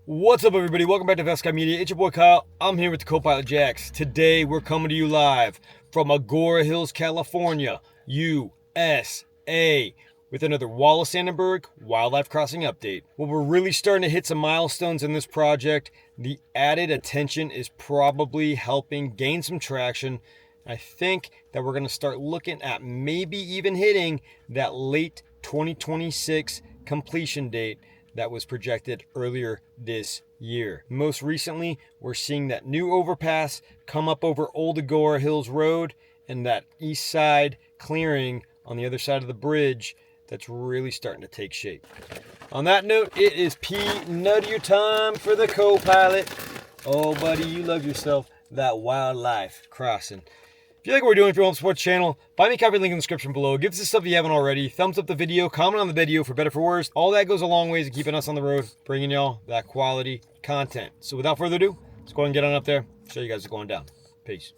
What's up, everybody? Welcome back to Vesca Media. It's your boy Kyle. I'm here with the co-pilot Jax. Today we're coming to you live from Agoura Hills, California, USA, with another Wallis Annenberg Wildlife Crossing update. Well, we're really starting to hit some milestones in this project. The added attention is probably helping gain some traction. I think that we're going to start looking at maybe even hitting that late 2026 completion date that was projected earlier this year. Most recently, we're seeing that new overpass come up over Old Agoura Hills Road and that east side clearing on the other side of the bridge that's really starting to take shape. On that note, it is P-Nuttier time for the co-pilot. Oh, buddy, you love yourself that wildlife crossing. If you like what we're doing, if you want to support the channel, buy me a copy, link in the description below. Give us this stuff if you haven't already. Thumbs up the video, comment on the video for better for worse. All that goes a long ways in keeping us on the road, bringing y'all that quality content. So without further ado, let's go ahead and get on up there, show you guys what's going down. Peace.